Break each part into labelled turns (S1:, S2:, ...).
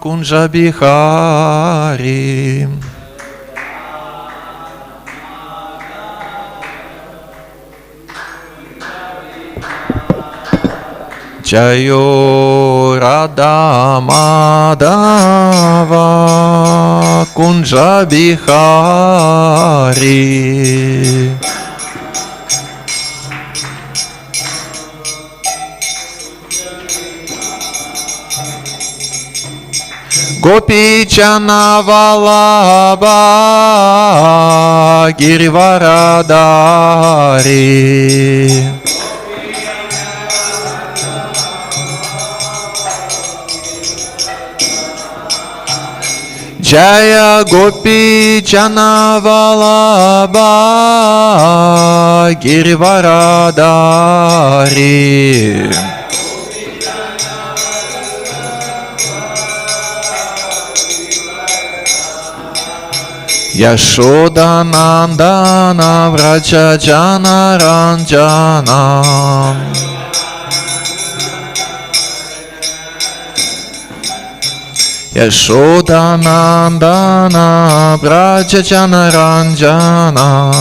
S1: Kunja Bihari. Jayo Radha Madhava Kunja Bihari. Gopi Jana Vallabha Girivaradari. Jaya Gopi Jana Vallabha Girivaradari. Yashoda Nandana Vraja Jana Ranjana. Yashoda Nandana Vraja Jana Ranjana.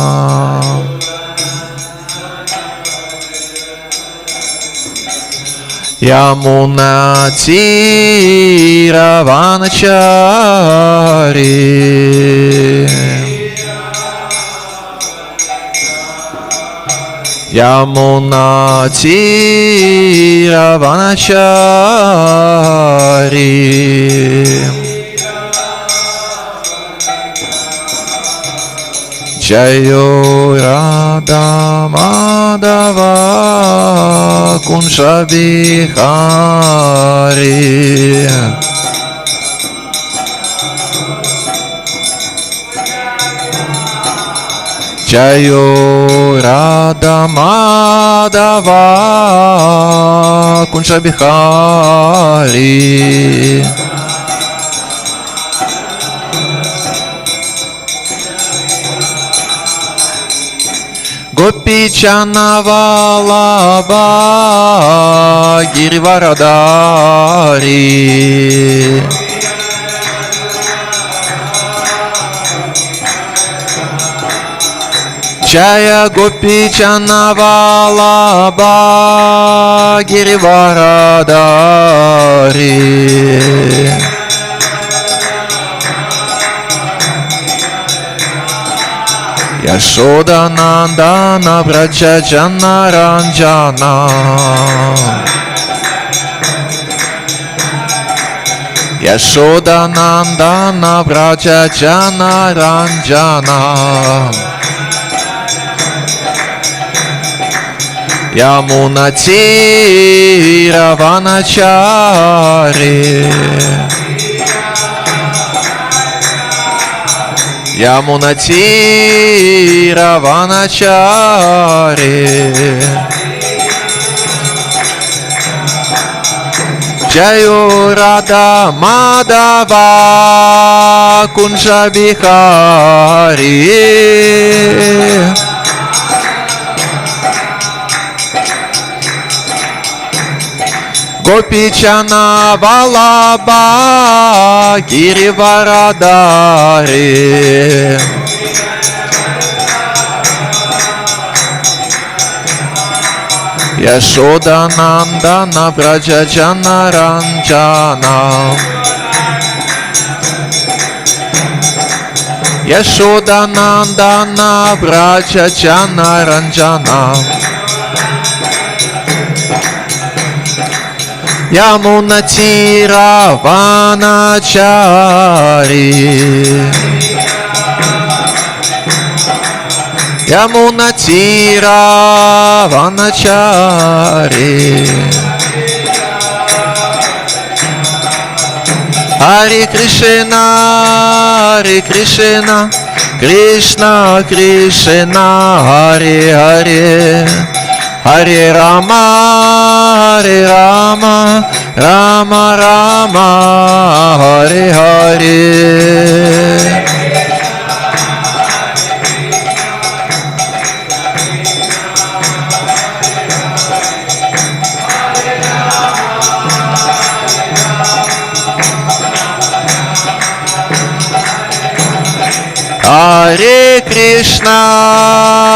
S1: Yamuna Tira Vanachari. Yamuna Tira Vanachari. Jayo Radha Madhava Kunja Bihari. Jayo Radha Madhava Kunja Bihari. Gopi Jana Vallabha Girivaradari. Jaya Gopi Jana Vallabha Girivaradari. Yashoda Nandana Vraja Jana Ranjana. Yashoda Nandana Vraja Jana Ranjana. Yamuna Tira Vanachari. Yamuna Tira Vanachari. Jayo Radha Madhava Kunja Bihari. Gopi Jana Vallabha Girivaradari. Yashoda Nandana Vraja Jana Ranjana. Yashoda Nandana Vraja Jana Ranjana. Yamuna Tira Vanachari. Yamuna Tira Vanachari. Hare Krishna, Hare Krishna, Krishna Krishna, Hare Hare. Hare Rama, Hare Rama, Rama Rama, Hare Hare. Krishna,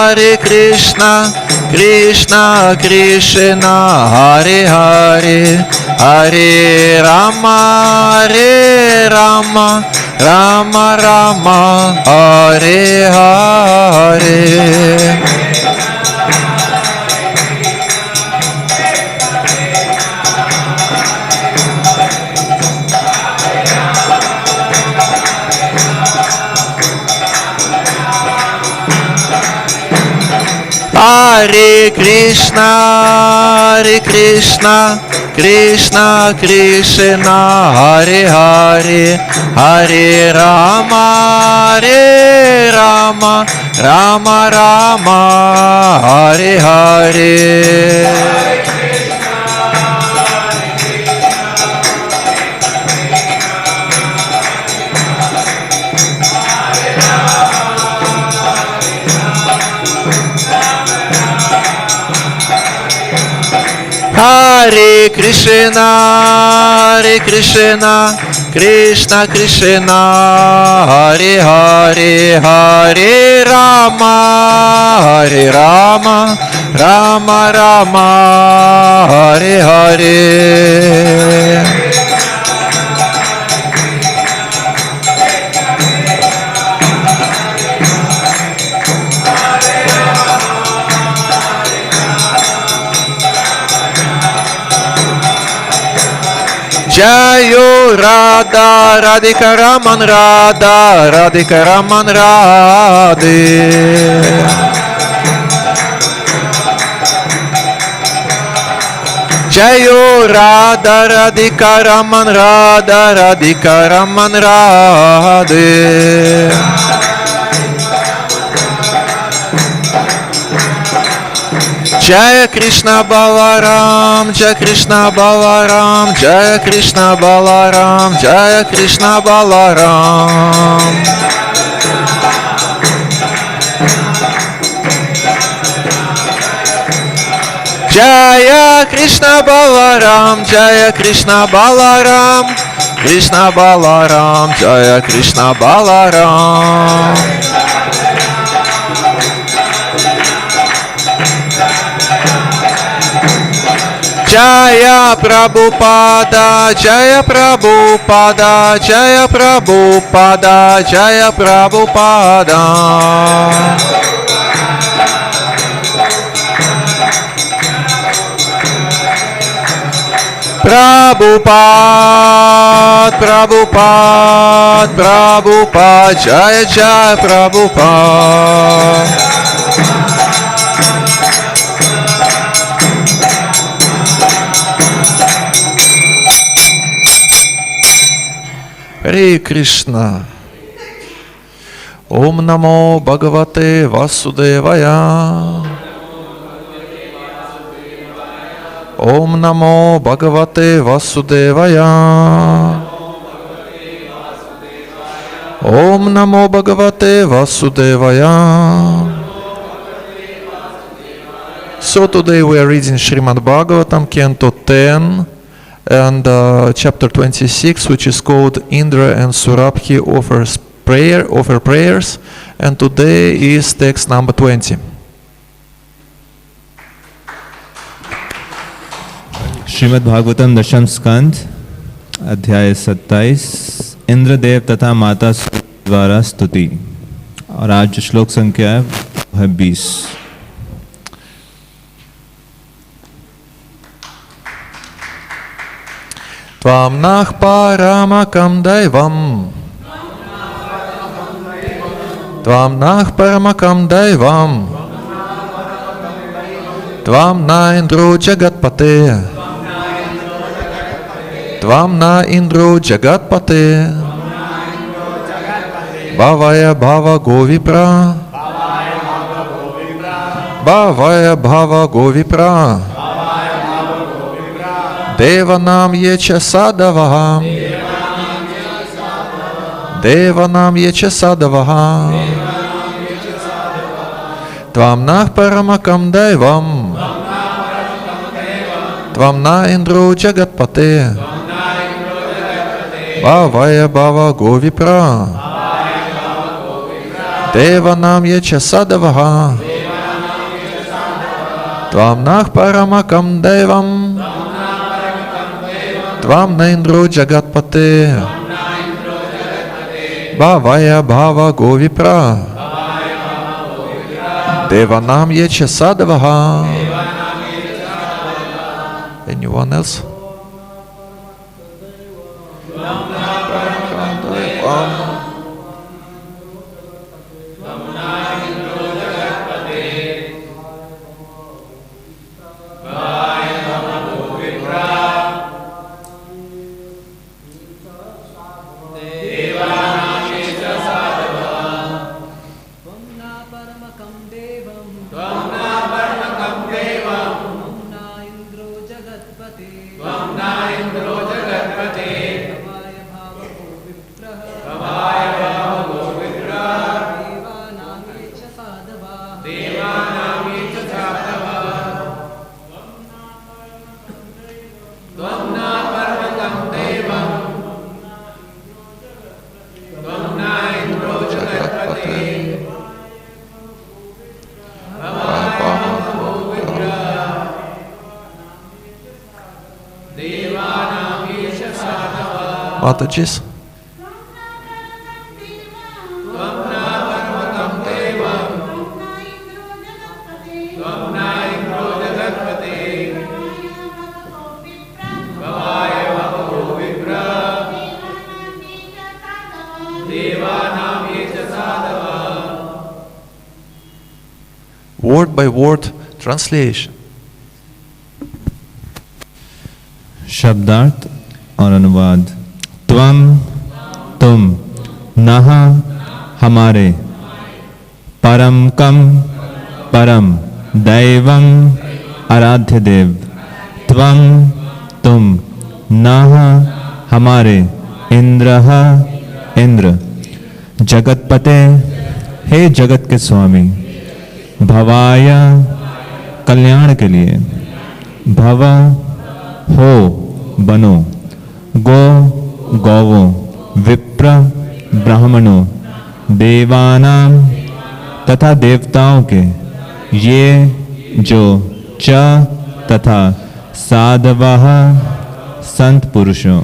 S1: Hare Krishna, Krishna Krishna, Hare Hare, Hare Rama, Hare Rama, Rama Rama, Hare Hare. Hare Krishna, Krishna Krishna, Hare Hare, Hare Rama, Rama Rama, Hare Hare. Hare Krishna, Krishna Krishna, Hare Hare, Hare Rama, Rama Rama, Hare Hare. Jayo Radha, Radhika Raman Radha, Radhika Raman Radhe. Jayo Radha, Radhika Raman Radha, Radhika Raman Radhe. Jaya Krishna Balaram, Jaya Krishna Balaram, Jaya Krishna Balaram, Jaya Krishna Balaram. Jaya Krishna Balaram, Jaya Krishna Balaram, Krishna Balaram, Jaya Krishna Balaram. Jaya Prabhupada, Jaya Prabhupada, Jaya Prabhupada, Jaya Prabhupada. Prabhupada, Prabhupada, Prabhupada, Jaya Jaya Prabhupada. Hare Krishna. Om Namo Bhagavate Vasudevaya. Om Namo Bhagavate Vasudevaya. Om Namo Bhagavate Vasudevaya. So today we are reading Srimad Bhagavatam, Canto 10, and chapter 26, which is called Indra and Surabhi offer prayers, and today is text number 20.
S2: Shrimad Bhagavatam दशम स्कंद अध्याय 27 इंद्रदेव तथा माता द्वारा स्तुति, और आज जो श्लोक संख्या है 20।
S1: Tvam nah paramakam daivam, Tvam nah paramakam daivam, Tvam na indro jagatpate, Tvam na indro jagatpate, Bhavaya bhava govipra, Bhavaya bhava govipra, Devanam yecha sadavaha, Devanam yecha sadavaha, Tvam nah paramakam daivam, Tvam na indro jagatpate, Bhavaya bhava govipra, Devanam yecha sadavaha. Tvam nah paramakam devam. Tvam naindro jagatpate. Bhavaya bhava govipra. Devanam yecha sadavaha. Anyone else? Mataji's. Word by word translation.
S2: शब्दार्थ और अनुवाद। त्वम तुम, नह हमारे, परम कम परम, दैवम आराध्य देव, त्वम तुम, नह हमारे, इंद्रः इंद्र, जगतपते हे जगत के स्वामी, भवाय कल्याण के लिए, भव हो बनो, गो गौवों, विप्र ब्राह्मणों, देवानाम तथा देवताओं के, ये जो च तथा साधवः संत पुरुषों।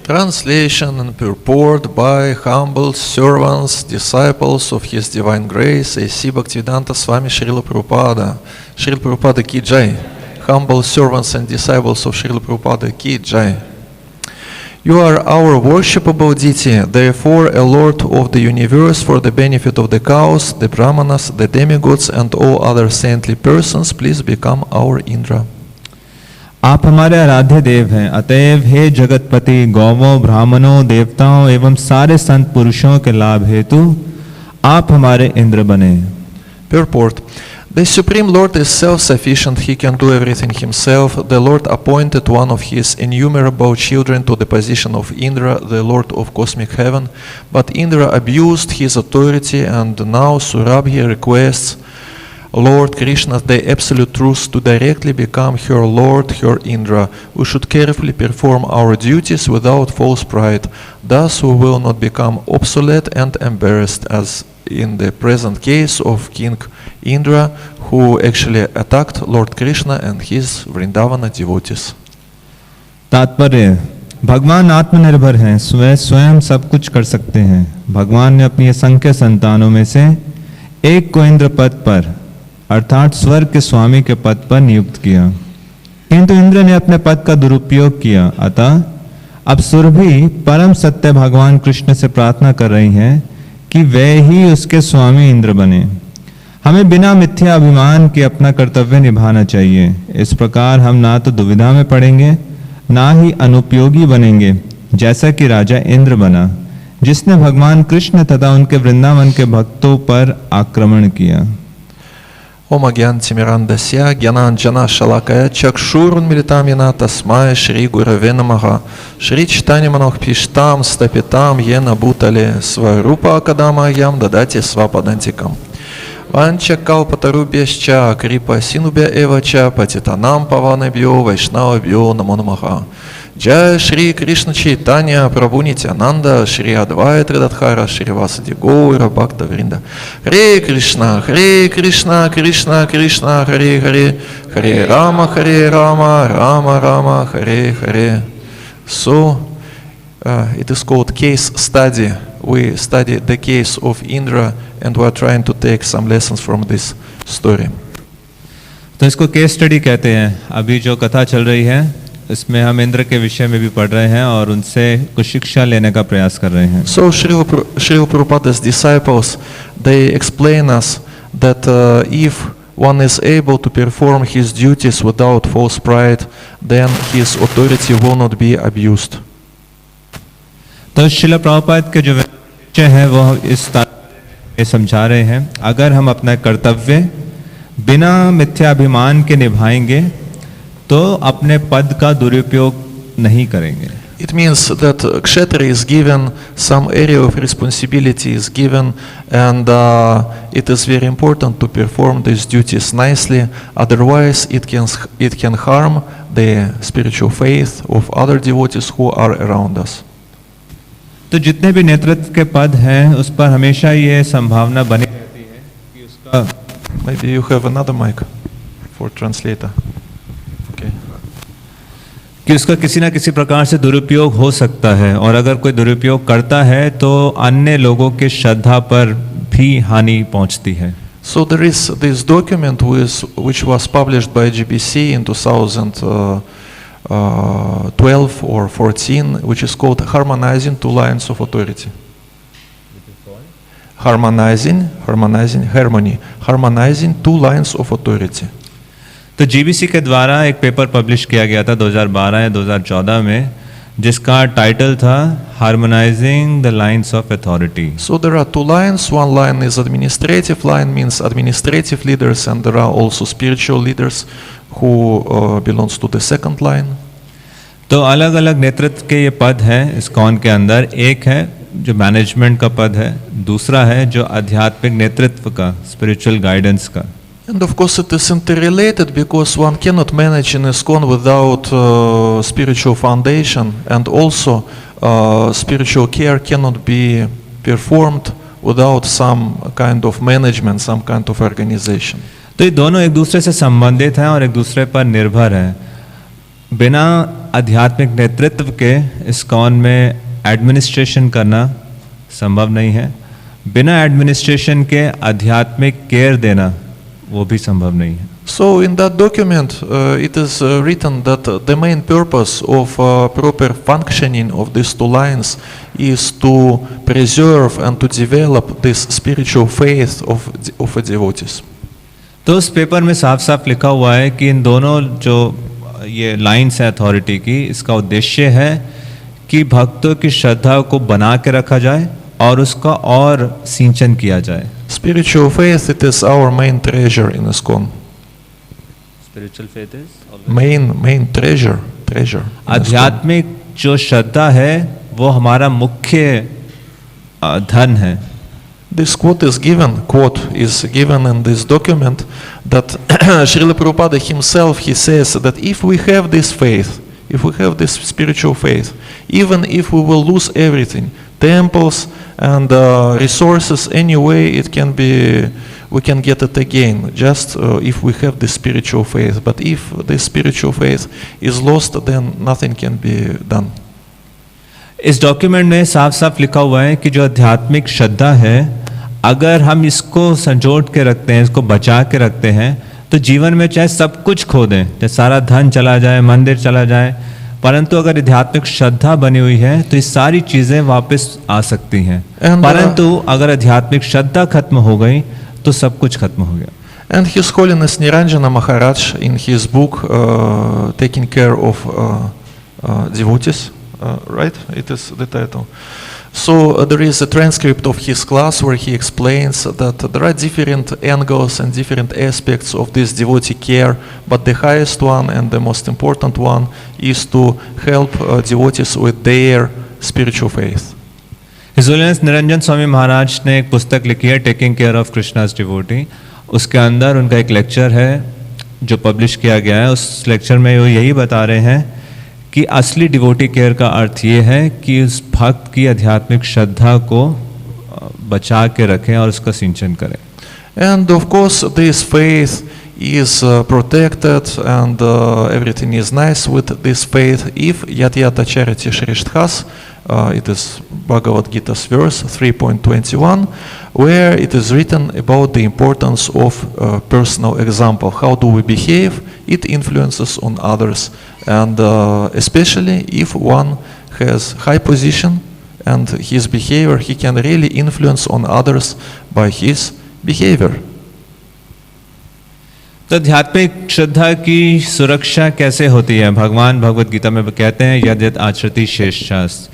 S1: Translation and purport by humble servants, disciples of His Divine Grace, A.C. Bhaktivedanta Swami Srila Prabhupada. Srila Prabhupada Ki Jai. Humble servants and disciples of Srila Prabhupada Ki Jai. You are our worshipable deity, therefore a Lord of the universe, for the benefit of the cows, the brahmanas, the demigods and all other saintly persons, please become our Indra.
S2: आप हमारे आराध्य देव हैं, अतएव हे जगतपति, गौवों, ब्राह्मणों, देवताओं एवं सारे संत पुरुषों के लाभ हेतु आप हमारे इंद्र बने।
S1: Purport. The Supreme Lord is self-sufficient, He can do everything Himself. The Lord appointed one of His innumerable children to the position of Indra, the Lord of cosmic heaven, but Indra abused his authority, and now Surabhi requests Lord Krishna, the Absolute Truth, to directly become her Lord, her Indra. We should carefully perform our duties without false pride. Thus we will not become obsolete and embarrassed, as in the present case of King Indra, who actually attacked Lord Krishna and his Vrindavana devotees.
S2: तात्पर्य: भगवान आत्मनिर्भर हैं, स्वयं सब कुछ कर सकते हैं। भगवान ने अपनी असंख्य संतानों में से एक को इंद्र पद पर अर्थात स्वर्ग के स्वामी के पद पर नियुक्त किया, किंतु इंद्र ने अपने पद का दुरुपयोग किया। अतः अब सुरभि परम सत्य भगवान कृष्ण से प्रार्थना कर रही हैं कि वे ही उसके स्वामी इंद्र बने। हमें बिना मिथ्या अभिमान के अपना कर्तव्य निभाना चाहिए। इस प्रकार हम ना तो दुविधा में पड़ेंगे, ना ही अनुपयोगी बनेंगे, जैसा कि राजा इंद्र बना, जिसने भगवान कृष्ण तथा उनके वृंदावन के भक्तों पर आक्रमण किया।
S1: Om Agyantimirandasya Gyananjana Shalakaya Chakshurun Militamina Tasmaya Shri Gurave Namaha Shri Chaitanya Manoh Pishtam Stapitam Yena Bhutale Svarupa Akadama Yam Dadati Svapadantikam Vancha Kalpatarubhyascha Kripa Sinubhya Evacha Patitanam Pavanebhyo Vaishnavabhyo Namo Namaha Jai Shri Krishna Chaitanya Prabhu Nityananda Shri Advaita Gadadhara Shri Vasadi Gaura Bhakta Vrinda. Hare Krishna Krishna Krishna Hare Hare, Hare Rama Rama Rama Hare Hare. So it is called case study. We study the case of Indra and we are trying to take some lessons from this story.
S2: तो इसको case study कहते हैं। अभी जो कथा चल रही है इसमें हम इंद्र के विषय में भी पढ़ रहे हैं और उनसे कुछ शिक्षा लेने का प्रयास कर रहे हैं।
S1: So Srila Prabhupada's disciples, they explain us that if one is able to perform his duties without false pride, then his authority will not be abused.
S2: तो श्रील प्रभुपाद के जो विषय है वो इस तरह समझा रहे हैं, अगर हम अपना कर्तव्य बिना मिथ्याभिमान के निभाएंगे तो अपने पद का दुरुपयोग नहीं करेंगे।
S1: It means that Kshetra is given some area of responsibility is given, and it is very important to perform these duties nicely. Otherwise, it can harm the spiritual faith of other devotees who are around us.
S2: तो जितने भी नेतृत्व के पद हैं उस पर हमेशा ये संभावना बनी रहती है कि उसका
S1: Maybe you have another mic for translator. Okay.
S2: कि उसका किसी ना किसी प्रकार से दुरुपयोग हो सकता है, और अगर कोई दुरुपयोग करता है तो अन्य लोगों के श्रद्धा पर भी हानि पहुंचती है।
S1: So there is this document which was published by GBC in 2012 or 14, which is called Harmonizing Two Lines of Authority. Harmonizing two lines of authority.
S2: तो जीबीसी के द्वारा एक पेपर पब्लिश किया गया था 2012 या 2014 में, जिसका टाइटल था harmonising the lines of authority.
S1: So there are two lines. One line is administrative line, means administrative leaders, and there are also spiritual leaders who belongs to the second line.
S2: तो अलग अलग नेतृत्व के ये पद हैं ISKCON के अंदर। एक है जो मैनेजमेंट का पद है, दूसरा है जो आध्यात्मिक नेतृत्व का, स्पिरिचुअल गाइडेंस का।
S1: And of course it is interrelated because one cannot manage in ISKCON without spiritual foundation, and also spiritual care cannot be performed without some kind of management, some kind of organization.
S2: तो ये दोनों एक दूसरे से संबंधित हैं और एक दूसरे पर निर्भर हैं। बिना आध्यात्मिक नेतृत्व के ISKCON में एडमिनिस्ट्रेशन करना संभव नहीं है, बिना एडमिनिस्ट्रेशन के आध्यात्मिक केयर देना वो भी संभव नहीं है।
S1: So in that document it is written that the main purpose of proper functioning of these two lines is to preserve and to develop this spiritual faith of devotees.
S2: तो उस पेपर में साफ साफ लिखा हुआ है कि इन दोनों जो ये लाइन्स है अथॉरिटी की, इसका उद्देश्य है कि भक्तों की श्रद्धा को बना के रखा जाए और उसका और सिंचन किया जाए।
S1: Spiritual faith, it is our main treasure in ISKCON.
S2: Spiritual faith is
S1: main treasure.
S2: आध्यात्मिक जो श्रद्धा है वो हमारा मुख्य धन है।
S1: This quote is given in this document that Srila Prabhupada himself, he says that if we have this faith, if we have this spiritual faith, even if we will lose everything, temples and resources, anyway we can get it again, just if we have this spiritual faith. But if this spiritual faith is lost, then nothing can be done.
S2: इस document में साफ साफ लिखा हुआ है कि जो आध्यात्मिक श्रद्धा है, अगर हम इसको संजोड़ के रखते हैं, इसको बचा के रखते हैं, तो जीवन में चाहे सब कुछ खो दें, चाहे सारा धन चला जाए, मंदिर चला जाए, परंतु अगर आध्यात्मिक श्रद्धा बनी हुई है तो ये सारी चीजें वापस आ सकती हैं। परंतु अगर आध्यात्मिक श्रद्धा खत्म हो गई तो सब कुछ खत्म हो गया।
S1: And His Holiness Niranjana Maharaj, in his book Taking Care of Devotees, right? It is the title. So there is a transcript of his class where he explains that there are different angles and different aspects of this devotee care, but the highest one and the most important one is to help devotees with their spiritual faith.
S2: His Holiness Niranjan Swami Maharaj ने एक पुस्तक लिखी है taking care of Krishna's devotee. उसके अंदर उनका एक lecture है जो पब्लिश किया गया है। उस लेक्चर में वो यही बता रहे हैं कि असली डिवोटी केयर का अर्थ ये है कि उस भक्त की आध्यात्मिक श्रद्धा को बचा के रखें और उसका सिंचन करें.
S1: And of course, this faith is protected and everything is nice with this faith if Yat Yata Charity Shrishthas, it is Bhagavad Gita's verse 3.21, where it is written about the importance of personal example. How do we behave? It influences on others, and especially if one has high position and his behavior, he can really influence on others by his behavior.
S2: तो आध्यात्मिक श्रद्धा की सुरक्षा कैसे होती है? भगवान भगवत गीता में कहते हैं यद यद आचरति शेषशास्त्र.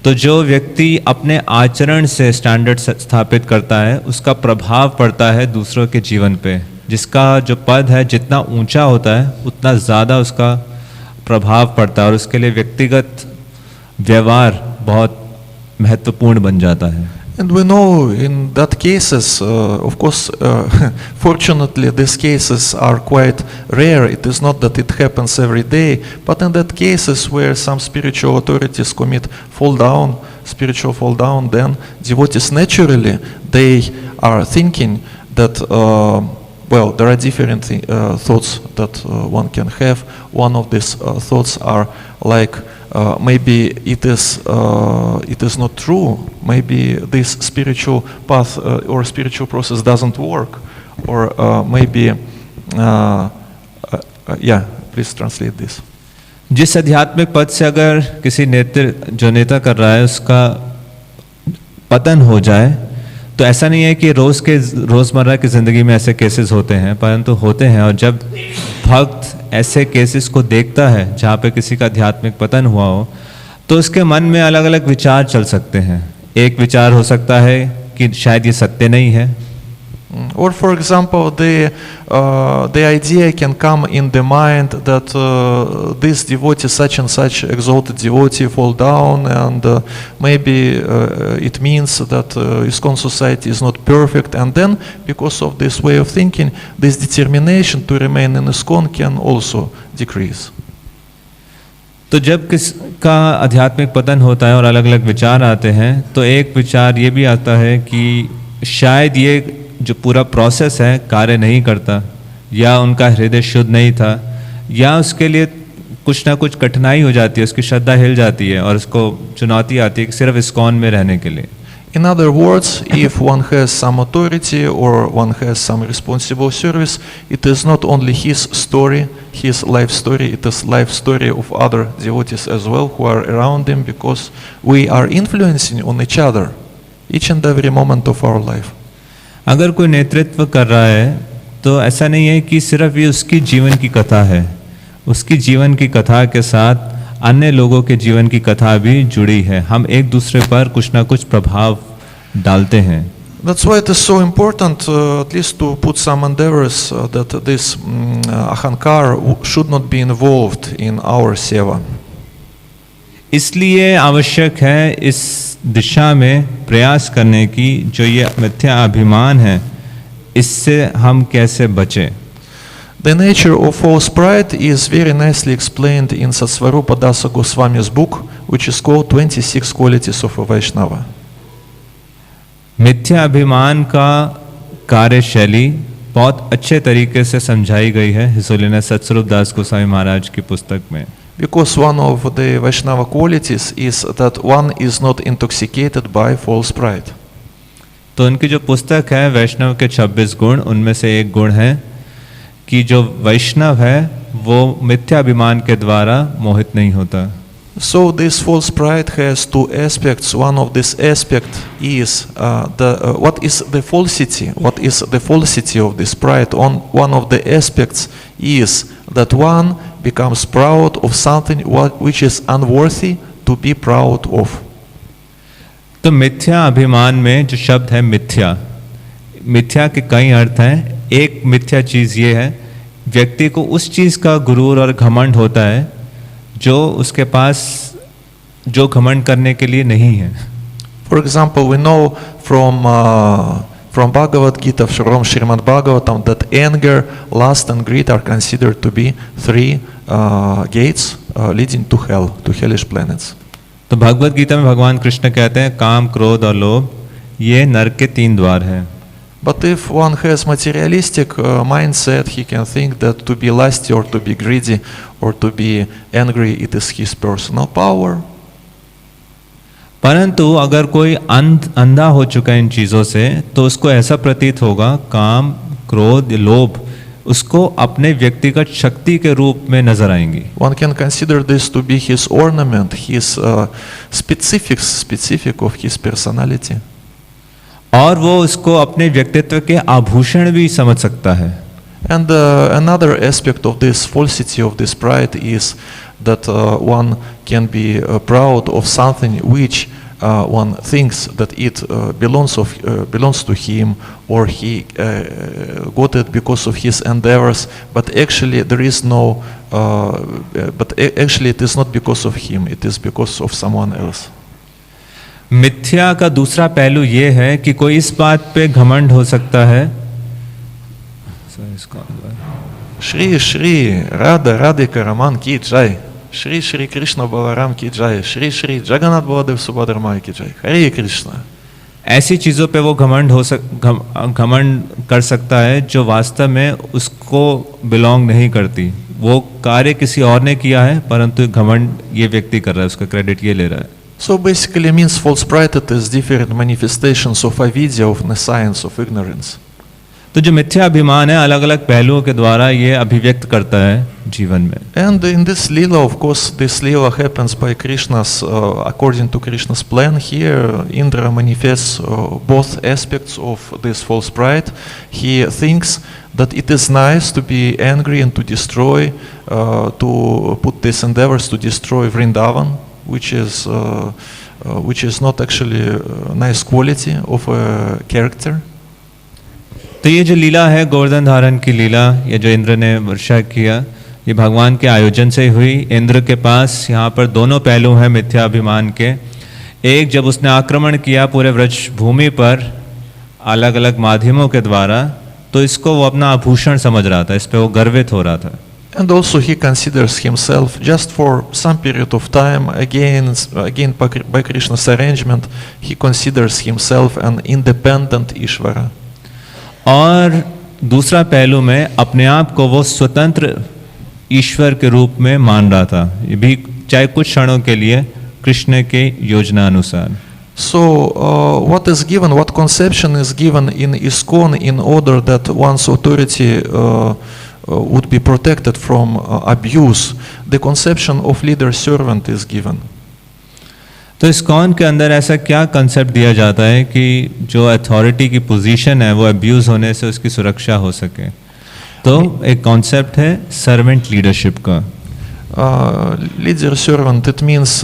S2: तो जो व्यक्ति अपने आचरण से स्टैंडर्ड स्थापित करता है उसका प्रभाव पड़ता है दूसरों के जीवन पे. जिसका जो पद है जितना ऊंचा होता है उतना ज़्यादा उसका प्रभाव पड़ता है और उसके लिए व्यक्तिगत व्यवहार बहुत महत्वपूर्ण बन जाता है.
S1: And we know in that cases, of course, fortunately these cases are quite rare. It is not that it happens every day, but in that cases where some spiritual authorities commit spiritual fall down, then devotees naturally, they are thinking that, well, there are different thoughts that one can have. One of these thoughts are like, maybe it is not true. Maybe this spiritual path or spiritual process doesn't work, or maybe, yeah. Please translate this.
S2: जिस आध्यात्मिक पद से अगर किसी नेता कर रहा है उसका पतन हो जाए तो ऐसा नहीं है कि रोज़मर्रा की ज़िंदगी में ऐसे केसेस होते हैं, परंतु होते हैं. और जब भक्त ऐसे केसेस को देखता है जहाँ पे किसी का आध्यात्मिक पतन हुआ हो तो उसके मन में अलग अलग विचार चल सकते हैं. एक विचार हो सकता है कि शायद ये सत्य नहीं है.
S1: Or for example, the idea can come in the mind that this devotee, such and such exalted devotee, fall down, and maybe it means that ISKCON society is not perfect, and then because of this way of thinking, this determination to remain in ISKCON can also decrease.
S2: तो जब किसका आध्यात्मिक पतन होता है और अलग अलग विचार आते हैं तो एक विचार ये भी आता है कि शायद ये जो पूरा प्रोसेस है कार्य नहीं करता, या उनका हृदय शुद्ध नहीं था, या उसके लिए कुछ ना कुछ कठिनाई हो जाती है, उसकी श्रद्धा हिल जाती है और उसको चुनौती आती है कि सिर्फ ISKCON में रहने के लिए.
S1: In other words, if one has some authority or one has some responsible service, it is not only his story, his life story, it is life story of other devotees as well who are around him, because we are influencing on each other each and every moment of our life.
S2: अगर कोई नेतृत्व कर रहा है तो ऐसा नहीं है कि सिर्फ ये उसकी जीवन की कथा है, उसकी जीवन की कथा के साथ अन्य लोगों के जीवन की कथा भी जुड़ी है. हम एक दूसरे पर कुछ ना कुछ प्रभाव डालते हैं.
S1: That's why it is so important, at least to put some endeavors that this ahankar should not be involved in our seva.
S2: इसलिए आवश्यक है इस दिशा में प्रयास करने की जो ये मिथ्या अभिमान है इससे हम कैसे बचें.
S1: The nature of false pride is very nicely explained in Satsvarupa Dasa Goswami's book, which is called 26 Qualities of a Vaishnava.
S2: मिथ्या अभिमान का कार्यशैली बहुत अच्छे तरीके से समझाई गई है हिज होलीनेस सत्स्वरूप दास गोस्वामी महाराज की पुस्तक में.
S1: Because one of the Vaishnava qualities is that one is not intoxicated by false pride.
S2: तो उनकी जो पुस्तक है वैष्णव के 26 गुण, उनमें से एक गुण है कि जो वैष्णव है वो मिथ्या अभिमान के द्वारा मोहित नहीं होता.
S1: So this false pride has two aspects. One of this aspect is what is the falsity? What is the falsity of this pride? One of the aspects is that one becomes proud of something which is unworthy to be proud of.
S2: तो मिथ्या अभिमान में जो शब्द है मिथ्या, मिथ्या के कई अर्थ हैं. एक मिथ्या चीज़ ये है व्यक्ति को उस चीज़ का गुरूर और घमंड होता है जो उसके पास जो घमंड करने के लिए नहीं है.
S1: For example, we know from Bhagavad Gita, from Srimad Bhagavatam, that anger, lust and greed are considered to be three gates leading to hell, to hellish planets.
S2: तो भगवत गीता में भगवान कृष्ण कहते हैं काम, क्रोध और लोभ ये नरक के 3 द्वार हैं.
S1: But if one has materialistic mindset, he can think that to be lusty or to be greedy or to be angry, it is his personal power.
S2: परंतु अगर कोई अंधा हो चुका है इन चीज़ों से, तो उसको ऐसा प्रतीत होगा काम, क्रोध, लोभ उसको अपने व्यक्तिगत शक्ति के रूप में नजर आएंगी.
S1: One can consider this to be his ornament, his specific of his personality.
S2: और वो उसको अपने व्यक्तित्व के आभूषण भी समझ सकता है.
S1: And another aspect of this falsity of this pride is that one can be proud of something which one thinks that it belongs to him, or he got it because of his endeavors, but actually there is no actually it is not because of him, it is because of someone else.
S2: मिथ्या का दूसरा पहलू ये है कि कोई इस बात पे घमंड हो सकता है.
S1: श्री श्री राधा राधिका रमन की जय, श्री श्री कृष्ण बलराम की जय, श्री श्री जगन्नाथ बलदेव सुभद्रा माई की जय, हरे कृष्णा.
S2: ऐसी चीज़ों पे वो घमंड कर सकता है जो वास्तव में उसको बिलोंग नहीं करती. वो कार्य किसी और ने किया है, परंतु घमंड ये व्यक्ति कर रहा है, उसका क्रेडिट ये ले रहा है.
S1: So basically means false pride it is different manifestations of avidya, of nescience, of ignorance.
S2: तो जो मिथ्या अभिमान है अलग अलग पहलुओं के द्वारा ये अभिव्यक्त करता है जीवन में.
S1: And in this lila, of course, this lila happens by Krishna's, according to Krishna's plan. Here, Indra manifests both aspects of this false pride. He thinks that it is nice to be angry and to destroy, to put these endeavors to destroy Vrindavan, which is not actually a nice quality of a character.
S2: तो ये जो लीला है गोवर्धन धारण की लीला, ये जो इंद्र ने वर्षा किया, ये भगवान के आयोजन से हुई. इंद्र के पास यहाँ पर दोनों पहलू हैं मिथ्या अभिमान के. एक, जब उसने आक्रमण किया पूरे व्रज भूमि पर अलग अलग माध्यमों के द्वारा, तो इसको वो अपना आभूषण समझ रहा था, इस पे वो गर्वित हो रहा था.
S1: And also he considers himself just for some period of time, again by Krishna's arrangement, he considers himself an independent Ishvara.
S2: और दूसरा पहलू में अपने आप को वो स्वतंत्र ईश्वर के रूप में मान रहा था, ये भी चाहे कुछ क्षणों के लिए कृष्ण के योजना अनुसार.
S1: So what is given, what conception is given in ISKCON in order that one's authority would be protected from abuse? The conception of leader servant is given.
S2: तो ISKCON के अंदर ऐसा क्या कंसेप्ट दिया जाता है कि जो अथॉरिटी की पोजीशन है वो अब्यूज होने से उसकी सुरक्षा हो सके? तो एक कॉन्सेप्ट है सर्वेंट लीडरशिप का.
S1: Leader servant, it means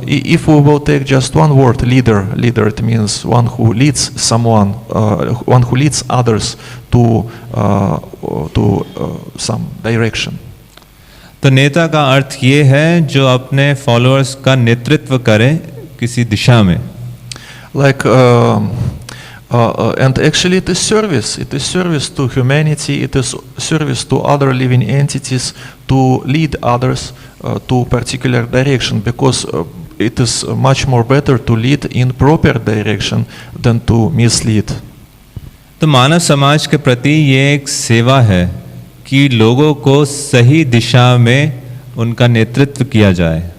S1: if we will take just one word, leader it means one who leads someone, one who leads others to some direction.
S2: तो नेता का अर्थ ये है जो अपने फॉलोअर्स का नेतृत्व करे किसी दिशा में.
S1: Like and actually it is service to humanity, it is service to other living entities, to lead others to particular direction, because it is much more better to lead in proper direction than to mislead.
S2: तो मानव समाज के प्रति ये एक सेवा है कि लोगों को सही दिशा में उनका नेतृत्व किया जाए.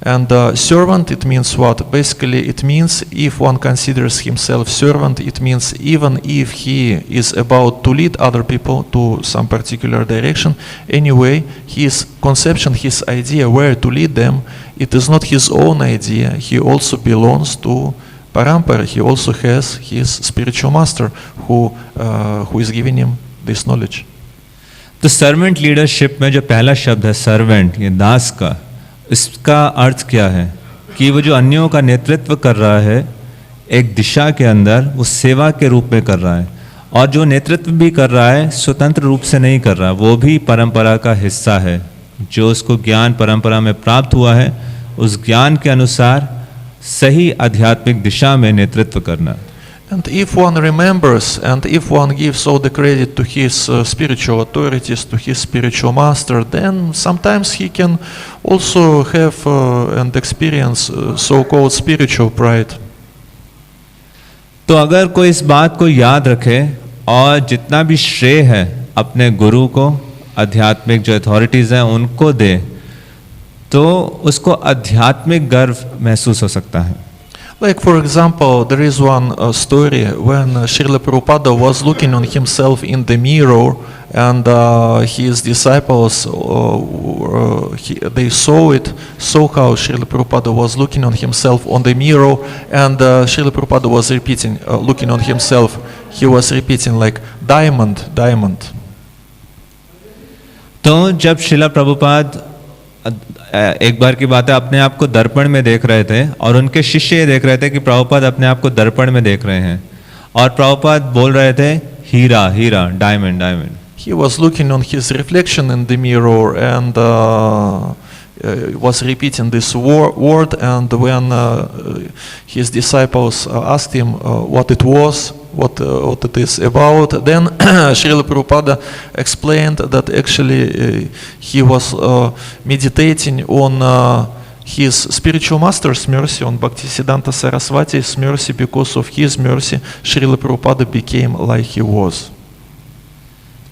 S2: And servant, it means what? Basically, it means if one considers himself servant, it means even if he is about to lead other people to some particular direction, anyway, his conception, his idea where to lead them, it is not his own idea. He also belongs to Parampara. He also has his spiritual master who is giving him this knowledge. तो servant leadership में जो पहला शब्द है servant, ये दास का, इसका अर्थ क्या है कि वो जो अन्यों का नेतृत्व कर रहा है एक दिशा के अंदर, वो सेवा के रूप में कर रहा है. और जो नेतृत्व भी कर रहा है स्वतंत्र रूप से नहीं कर रहा, वो भी परंपरा का हिस्सा है. जो उसको ज्ञान परंपरा में प्राप्त हुआ है उस ज्ञान के अनुसार सही आध्यात्मिक दिशा में नेतृत्व करना.
S1: And if one remembers, and if one gives all the credit to his spiritual authorities, to his spiritual master, then sometimes he can also have and experience so-called spiritual pride.
S2: तो अगर कोई इस बात को याद रखे और जितना भी श्रेय है अपने गुरु को, आध्यात्मिक जो अथॉरिटीज हैं उनको दे, तो उसको आध्यात्मिक गर्व महसूस हो सकता है.
S1: Like for example, there is one story when Srila Prabhupada was looking on himself in the mirror, and his disciples they saw how Srila Prabhupada was looking on himself on the mirror, and Srila Prabhupada was repeating, looking on himself, he was repeating like diamond, diamond.
S2: तो जब श्रीला प्रभुपाद एक बार की बात है अपने आप को दर्पण में देख रहे थे और उनके शिष्य ये देख रहे थे कि प्रभुपाद अपने आप को दर्पण में देख रहे हैं और प्रभुपाद बोल रहे थे हीरा हीरा, diamond diamond.
S1: He was looking on his reflection in the mirror and was repeating this word, and when his disciples asked him what it was, what it is about, then Srila Prabhupada explained that actually he was meditating on his spiritual master's mercy, on Bhaktisiddhanta Saraswati's mercy. Because of his mercy, Srila Prabhupada became like he was.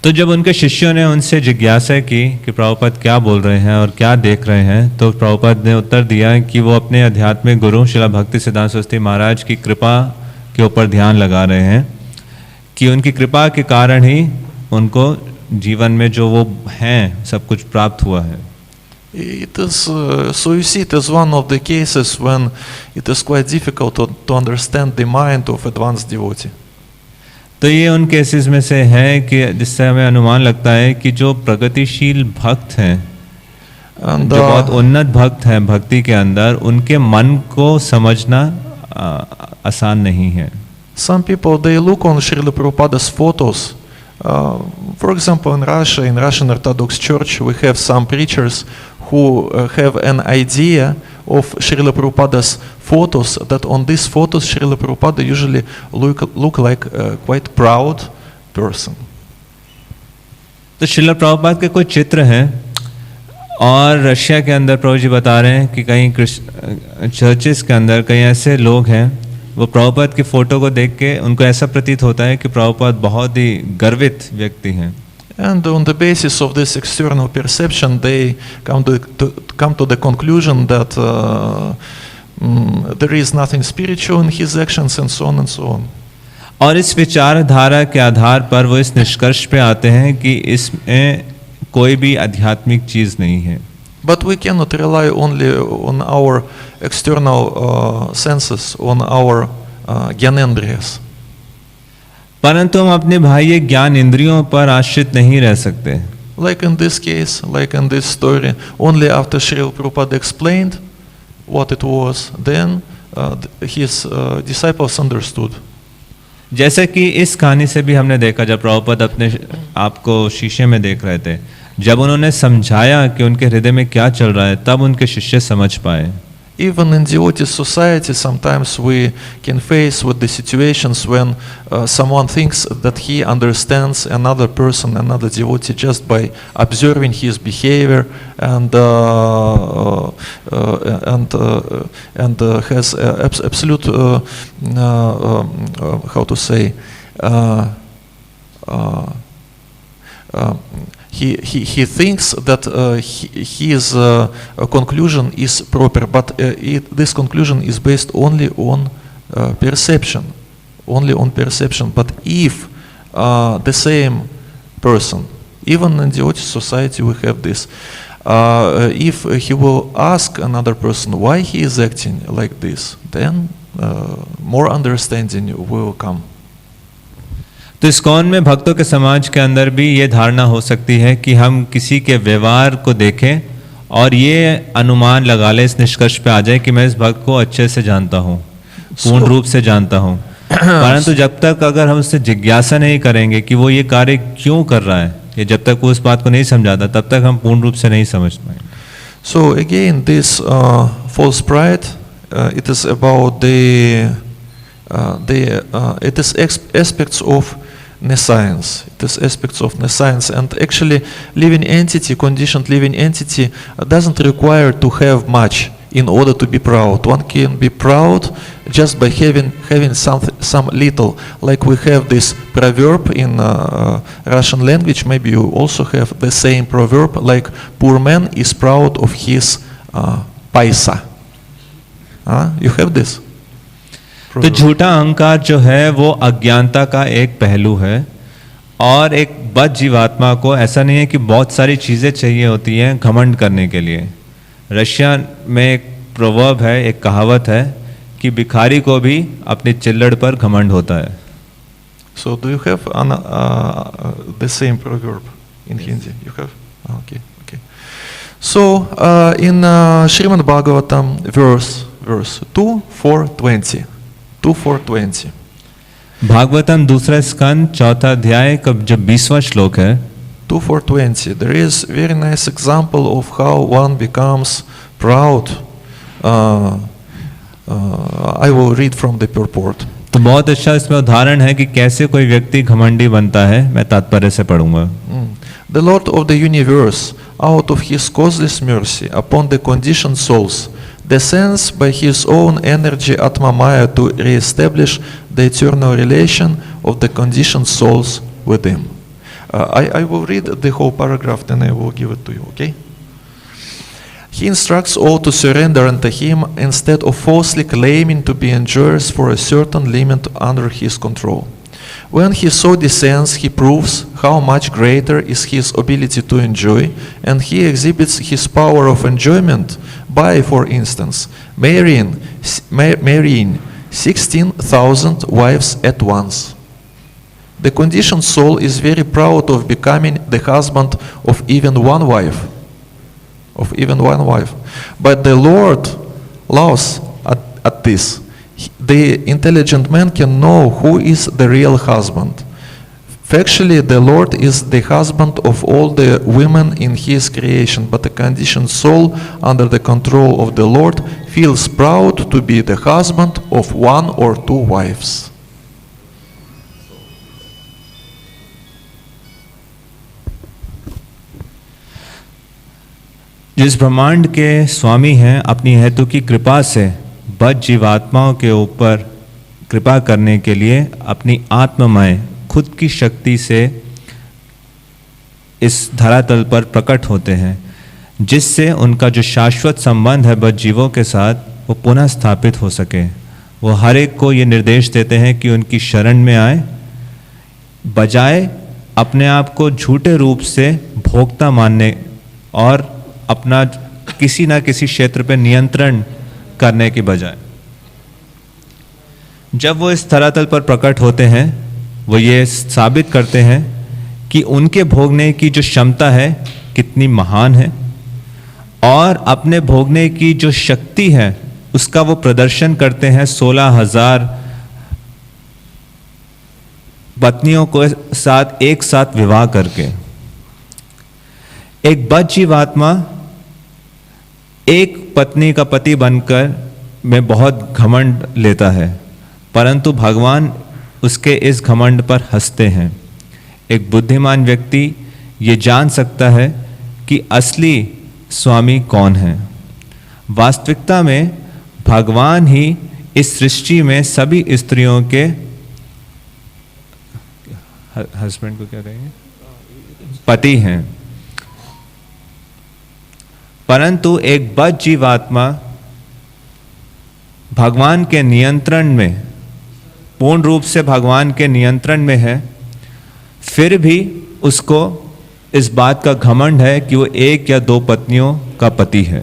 S2: तो जब उनके शिष्यों ने उनसे जिज्ञासा की कि प्रभुपाद क्या बोल रहे हैं और क्या देख रहे हैं, तो प्रभुपाद ने उत्तर दिया कि वो अपने आध्यात्मिक गुरु श्रीला भक्ति सिद्धांत सरस्वती महाराज की कृपा के ऊपर ध्यान लगा रहे हैं कि उनकी कृपा के कारण ही उनको जीवन में जो वो हैं सब कुछ प्राप्त हुआ है.
S1: It is so you see, it is one of the cases when it is quite difficult to understand the mind of advanced devotee.
S2: तो ये उन केसेस में से है कि जिससे हमें अनुमान लगता है कि जो प्रगतिशील भक्त हैं, जो बहुत उन्नत भक्त हैं भक्ति के अंदर, उनके मन को समझना आसान नहीं है.
S1: Some people, they look on Srila Prabhupada's photos. For example, in Russia, in Russian Orthodox Church, we have some preachers who have an idea of Srila Prabhupada's photos, that on these photos Srila Prabhupada usually look like a quite proud person.
S2: तो श्रीला प्रभुपाद के कुछ चित्र हैं और Russia के अंदर प्रभु जी बता रहे हैं कि कई चर्चेस के अंदर कई ऐसे लोग हैं, वो प्रभुपाद की फोटो को देख के उनको ऐसा प्रतीत होता है कि प्रभुपाद बहुत ही गर्वित व्यक्ति हैं.
S1: And on the basis of this external perception, they come to the conclusion that there is nothing spiritual in his actions, and so on and so on.
S2: और इस विचारधारा के आधार पर वो इस निष्कर्ष पे आते हैं कि इसमें कोई भी आध्यात्मिक चीज नहीं है.
S1: But we cannot rely only on our external senses, on our gyanendriyas.
S2: परंतु हम अपने बाह्य ज्ञान इंद्रियों पर आश्रित नहीं रह सकते.
S1: Like in this case, like in this story, only after Srila Prabhupada explained what it was, then his disciples understood.
S2: जैसे कि इस कहानी से भी हमने देखा, जब प्रभुपाद अपने आप को शीशे में देख रहे थे, जब उन्होंने समझाया कि उनके हृदय में क्या चल रहा है, तब उनके शिष्य समझ पाए.
S1: Even in devotee society, sometimes we can face with the situations when someone thinks that he understands another person, another devotee, just by observing his behavior, and has absolute how to say. He thinks that his conclusion is proper, but this conclusion is based only on perception, only on perception. But if the same person, even in devotee society we have this, if he will ask another person why he is acting like this, then more understanding will come.
S2: तो ISKCON में भक्तों के समाज के अंदर भी ये धारणा हो सकती है कि हम किसी के व्यवहार को देखें और ये अनुमान लगा लें, इस निष्कर्ष पे आ जाए कि मैं इस भक्त को अच्छे से जानता हूँ, पूर्ण रूप से जानता हूँ. परंतु जब तक अगर हम उससे जिज्ञासा नहीं करेंगे कि वो ये कार्य क्यों कर रहा है, ये जब तक वो उस बात को नहीं समझाता, तब तक हम पूर्ण रूप से नहीं समझ पाएंगे.
S1: So again, this false pride, it is about the it is aspects of nescience. It is aspects of nescience, and actually, living entity, conditioned living entity, doesn't require to have much in order to be proud. One can be proud just by having some little. Like we have this proverb in Russian language. Maybe you also have the same proverb, like poor man is proud of his paisa. You have this?
S2: तो झूठा अहंकार जो है वो अज्ञानता का एक पहलू है, और एक बद्ध जीवात्मा को ऐसा नहीं है कि बहुत सारी चीज़ें चाहिए होती हैं घमंड करने के लिए। रशिया में एक प्रोवर्ब है, एक कहावत है कि भिखारी को भी अपनी चिल्लड़ पर घमंड होता है।
S1: So do you have the same proverb in Hindi? You have? Okay. So in Srimad Bhagavatam verse 2:4-20. 2:4-20.
S2: Bhagavatam दूसरा स्कंद चौथा अध्याय का जो 20वां श्लोक है
S1: 2:4-20. There is very nice example of how one becomes proud. I will read from the purport.
S2: तो बहुत अच्छा इसमें उदाहरण है कि कैसे कोई व्यक्ति घमंडी बनता है। मैं तात्पर्य से पढ़ूंगा।
S1: The Lord of the universe, out of His causeless mercy upon the conditioned souls, descends by His own energy Atma Maya to re-establish the eternal relation of the conditioned souls with Him. I will read the whole paragraph, then I will give it to you, okay? He instructs all to surrender unto Him instead of falsely claiming to be enjoyers for a certain limit under His control. When He so descends, He proves how much greater is His ability to enjoy, and He exhibits His power of enjoyment by, for instance, marrying 16,000 wives at once. The conditioned soul is very proud of becoming the husband of even one wife. But the Lord laughs at this. The intelligent man can know who is the real husband. Factually, the Lord is the husband of all the women in His creation, but the conditioned soul under the control of the Lord feels proud to be the husband of one or two wives.
S2: जिस ब्रह्मांड के स्वामी हैं, अपनी हेतु की कृपा से बद्ध जीवात्माओं के ऊपर कृपा करने के लिए अपनी आत्ममय खुद की शक्ति से इस धरातल पर प्रकट होते हैं, जिससे उनका जो शाश्वत संबंध है बद्ध जीवों के साथ वो पुनः स्थापित हो सके। वो हर एक को ये निर्देश देते हैं कि उनकी शरण में आए, बजाय अपने आप को झूठे रूप से भोक्ता मानने और अपना किसी ना किसी क्षेत्र पर नियंत्रण करने की बजाय। जब वो इस धरातल पर प्रकट होते हैं, वो ये साबित करते हैं कि उनके भोगने की जो क्षमता है कितनी महान है, और अपने भोगने की जो शक्ति है उसका वो प्रदर्शन करते हैं 16,000 पत्नियों को साथ एक साथ विवाह करके। एक बद्ध जीवात्मा एक पत्नी का पति बनकर में बहुत घमंड लेता है, परंतु भगवान उसके इस घमंड पर हंसते हैं। एक बुद्धिमान व्यक्ति ये जान सकता है कि असली स्वामी कौन है। वास्तविकता में भगवान ही इस सृष्टि में सभी स्त्रियों के हस्बैंड को क्या कहेंगे, पति हैं। परंतु एक बद्ध जीवात्मा भगवान के नियंत्रण में, पूर्ण रूप से भगवान के नियंत्रण में है, फिर भी उसको इस बात का घमंड है कि वो एक या दो पत्नियों का पति है।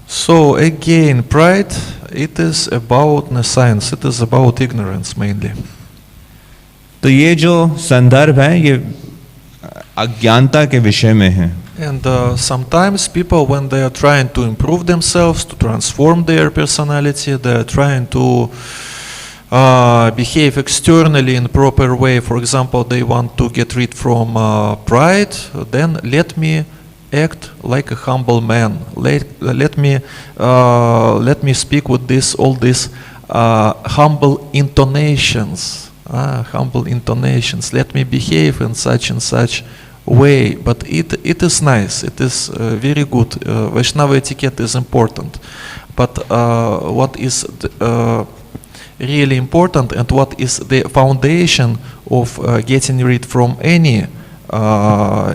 S1: So again, pride, it is about nescience, it is about ignorance mainly.
S2: तो ये जो संदर्भ है ये अज्ञानता के विषय में है।
S1: And sometimes people, when they are trying to improve themselves, to transform their personality, they are trying to behave externally in proper way. For example, they want to get rid from pride. Then let me act like a humble man. Let me speak with all these humble intonations. Humble intonations. Let me behave in such and such way. But it is nice. It is very good. Vaishnava etiquette is important. But what is really important and what is the foundation of getting rid from any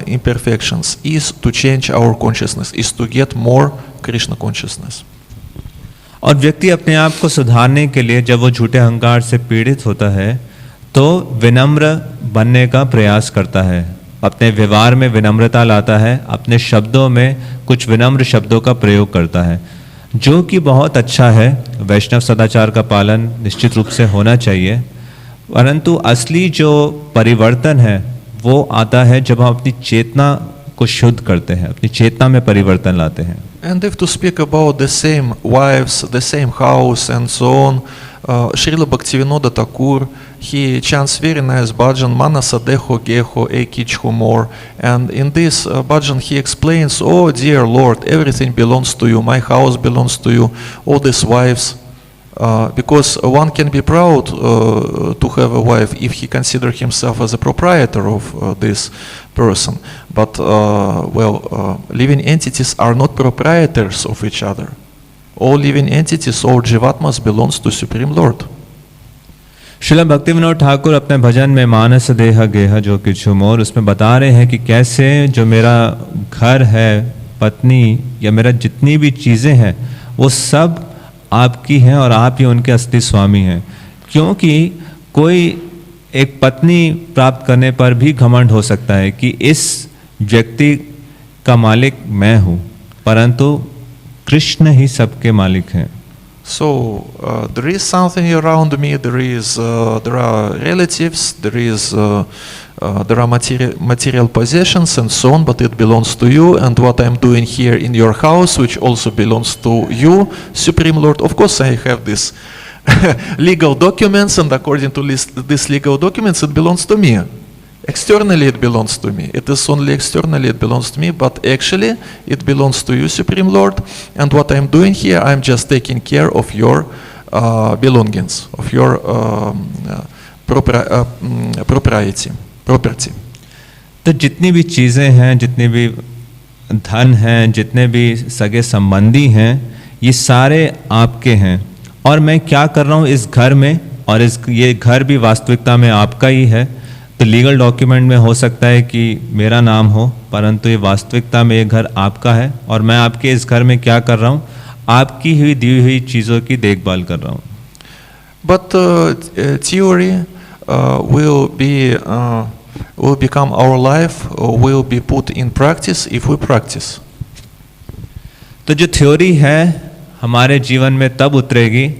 S1: imperfections is to change our consciousness, is to get more Krishna consciousness.
S2: और व्यक्ति अपने आप को सुधारने के लिए जब वो झूठे अहंकार से पीड़ित होता है तो विनम्र बनने का प्रयास करता है, अपने व्यवहार में विनम्रता लाता है, अपने शब्दों में कुछ विनम्र शब्दों का प्रयोग करता है, जो कि बहुत अच्छा है। वैष्णव सदाचार का पालन निश्चित रूप से होना चाहिए, परंतु असली जो परिवर्तन है वो आता है जब हम अपनी चेतना को शुद्ध करते हैं, अपनी चेतना में परिवर्तन लाते हैं।
S1: And if to speak about the same wives, the same house and so on, Srila Bhaktivinoda Thakur, he chants very nice bhajan, Manasa Deho Geho Ekich Humor, and in this bhajan he explains, oh dear Lord, everything belongs to you, my house belongs to you, all these wives, because one can be proud to have a wife if he considers himself as a proprietor of this person, but living entities are not proprietors of each other. All living entities, all jivatmas belongs to Supreme Lord.
S2: Srila Bhaktivinod Thakur अपने भजन में मानस देह गेह जो किछु मोर उसमें बता रहे हैं कि कैसे जो मेरा घर है, पत्नी या मेरा जितनी भी चीज़ें हैं वो सब आपकी हैं और आप ही उनके असली स्वामी हैं, क्योंकि कोई एक पत्नी प्राप्त करने पर भी घमंड हो सकता है कि इस व्यक्ति का मालिक मैं हूँ, परंतु कृष्ण ही सबके मालिक हैं।
S1: So there is something around me. There are relatives. There are material possessions and so on. But it belongs to you. And what I'm doing here in your house, which also belongs to you, Supreme Lord. Of course, I have this legal documents, and according to these legal documents, it belongs to me. Externally, it belongs to me. It is only externally it belongs to me, but actually, it belongs to you, Supreme Lord. And what I'm doing here, I'm just taking care of your belongings, of your property.
S2: तो जितनी भी चीज़ें हैं, जितने भी धन हैं, जितने भी सगे संबंधी हैं, ये सारे आपके हैं। और मैं क्या कर रहा हूँ इस घर में, और ये घर भी वास्तविकता में आपका ही है। तो लीगल डॉक्यूमेंट में हो सकता है कि मेरा नाम हो, परंतु ये वास्तविकता में ये घर आपका है और मैं आपके इस घर में क्या कर रहा हूँ, आपकी हुई दी हुई चीज़ों की देखभाल कर रहा हूँ।
S1: But theory will become our life, will be put in practice if we practice.
S2: तो जो थ्योरी है हमारे जीवन में तब उतरेगी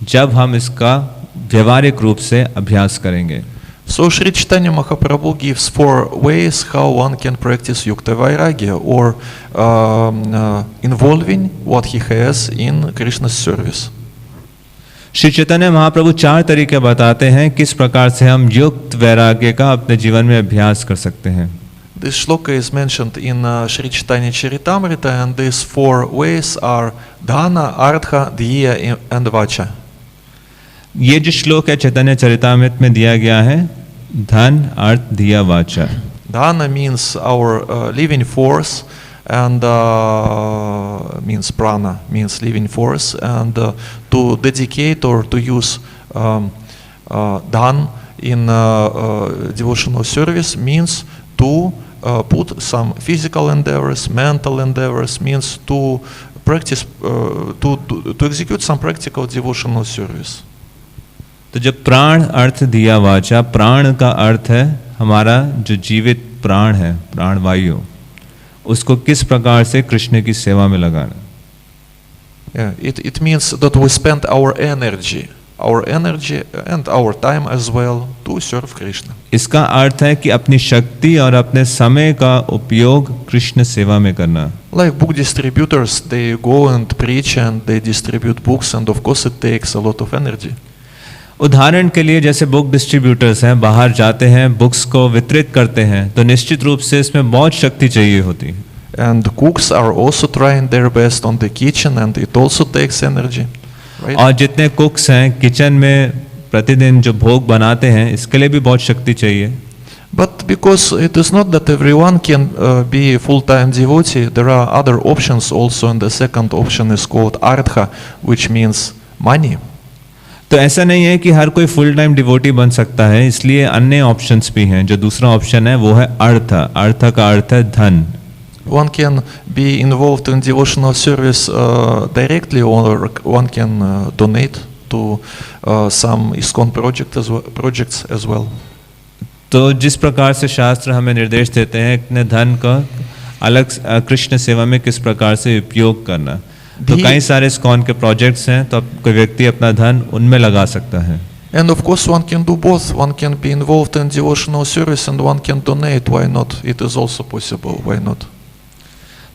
S2: जब हम इसका व्यवहारिक रूप से अभ्यास करेंगे।
S1: So Sri Chaitanya Mahaprabhu gives 4 ways how one can practice Yukta Vairagya, or involving what he has in Krishna's service.
S2: Shri Chaitanya Mahaprabhu 4 तरीके बताते हैं किस प्रकार से हम युक्त वैराग्य का अपने जीवन में अभ्यास कर सकते हैं।
S1: This shloka is mentioned in Sri Chaitanya Charitamrita, and these 4 ways are Dhana, Artha, Dhya and Vacha.
S2: ये जो श्लोक है चैतन्य चरितामृत में दिया गया है, धन, अर्थ, धिया, वाचा।
S1: Dhana means our living force, and means prana, means living force, and to dedicate or to use dhan in devotional service means to put some physical endeavors, mental endeavors, means to practice, to execute some practical devotional service.
S2: तो जब प्राण अर्थ दिया वाचा, प्राण का अर्थ है हमारा जो जीवित प्राण है, प्राण वायु, उसको किस प्रकार से कृष्ण की सेवा में लगाना।
S1: It means that we spend our energy and our time as well to serve Krishna.
S2: इसका अर्थ है कि अपनी शक्ति और अपने समय का उपयोग कृष्ण सेवा में करना।
S1: Like book distributors, they go and preach and they distribute books, and of course it takes a lot of energy.
S2: उदाहरण के लिए जैसे बुक डिस्ट्रीब्यूटर्स हैं, बाहर जाते हैं, बुक्स को वितरित करते हैं, तो निश्चित रूप से इसमें बहुत शक्ति चाहिए होती है।
S1: And cooks are also trying their best on the kitchen, and it also takes energy, right?
S2: और जितने कुक्स हैं किचन में प्रतिदिन जो भोग बनाते हैं इसके लिए भी बहुत शक्ति चाहिए.
S1: But because it is not that everyone can be a full-time devotee, there are other options also, and the second option is called artha, which means money.
S2: तो ऐसा नहीं है कि हर कोई फुल टाइम डिवोटी बन सकता है, इसलिए अन्य ऑप्शंस भी हैं. जो दूसरा ऑप्शन है वो है अर्थ. अर्थ का अर्थ है धन.
S1: One can be involved in devotional service directly, or one can donate to some ISKCON projects as well.
S2: तो जिस प्रकार से शास्त्र हमें निर्देश देते हैं अपने धन का अलग कृष्ण सेवा में किस प्रकार से उपयोग करना, तो कई सारे ISKCON के प्रोजेक्ट्स हैं, तो कोई व्यक्ति अपना धन उनमें लगा सकता है.
S1: And of course one can do both. One can be involved in devotional service and one can donate. Why not? It is also possible. Why not?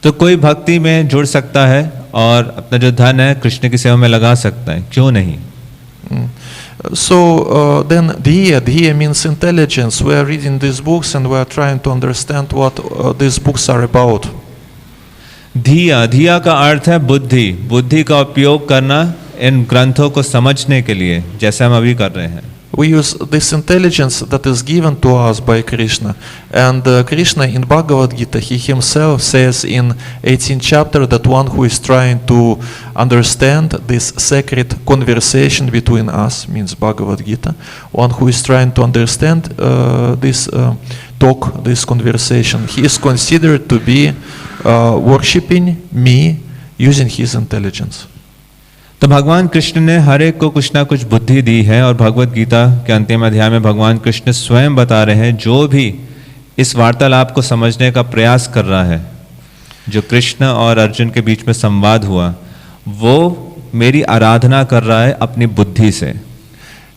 S2: तो कोई भक्ति में जुड़ सकता है और अपना जो धन है कृष्ण की सेवा में लगा सकता है, क्यों नहीं?
S1: So then Dhiya means intelligence. We are reading these books and we are trying to understand what these books are about.
S2: धिया का अर्थ है बुद्धि. बुद्धि का उपयोग करना इन ग्रंथों को समझने के लिए, जैसे हम अभी कर रहे हैं.
S1: We use this intelligence that is given to us by Krishna. And Krishna in Bhagavad Gita, he himself says in 18th chapter that one who is trying to understand this sacred conversation between us, means Bhagavad Gita, one who is trying to understand this talk, this conversation, he is considered to be worshipping me using his intelligence.
S2: तो भगवान कृष्ण ने हर एक को कुछ ना कुछ बुद्धि दी है, और भगवत गीता के अंतिम अध्याय में भगवान कृष्ण स्वयं बता रहे हैं जो भी इस वार्तालाप को समझने का प्रयास कर रहा है, जो कृष्ण और अर्जुन के बीच में संवाद हुआ, वो मेरी आराधना कर रहा है अपनी बुद्धि से.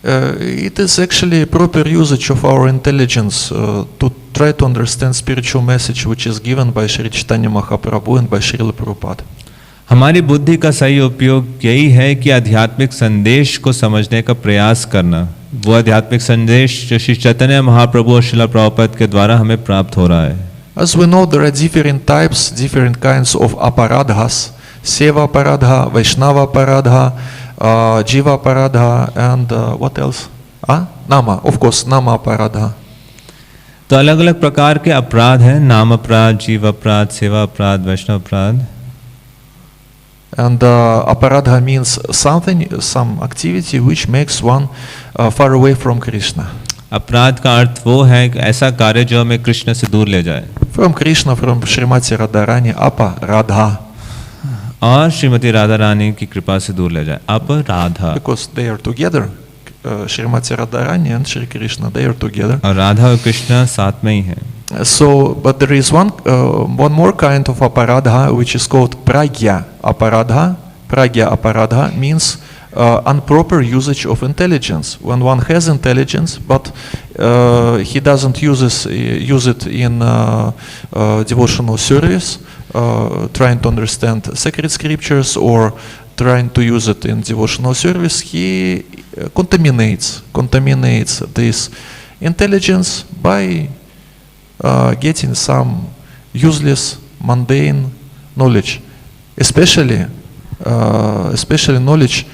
S1: It is actually a proper usage of our intelligence to try to understand spiritual message which is given by Shri Chaitanya Mahaprabhu and by Srila Prabhupada.
S2: हमारी बुद्धि का सही उपयोग यही है कि आध्यात्मिक संदेश को समझने का प्रयास करना. वो आध्यात्मिक संदेश जो श्री चैतन्य महाप्रभु और श्रील प्रभुपाद के द्वारा हमें प्राप्त हो रहा है.
S1: As we know, there are different types, different kinds of aparadhas: seva aparadha, Vaishnava aparadha, jiva aparadha, and what else? Nama, of course, nama aparadha.
S2: तो अलग अलग प्रकार के अपराध हैं. नाम अपराध, जीव अपराध, सेवा अपराध, वैष्णव अपराध.
S1: And aparadha means something, some activity which makes one far away from Krishna.
S2: अपराध का अर्थ वो है कि ऐसा कार्य जो हमें कृष्ण से दूर ले जाए.
S1: From Krishna, from Srimati Radharani, aparadha.
S2: और श्रीमती राधा रानी की कृपा से दूर ले जाए. अपराधा.
S1: Because they are together. Srimati Radharani and Shri Krishna, they are together.
S2: और राधा और कृष्ण साथ में ही हैं.
S1: So, but there is one more kind of aparadha which is called pragya aparadha. Pragya aparadha means improper usage of intelligence. When one has intelligence, but he doesn't use it in devotional service, trying to understand sacred scriptures or trying to use it in devotional service, he contaminates this intelligence by getting some useless, mundane knowledge, especially knowledge,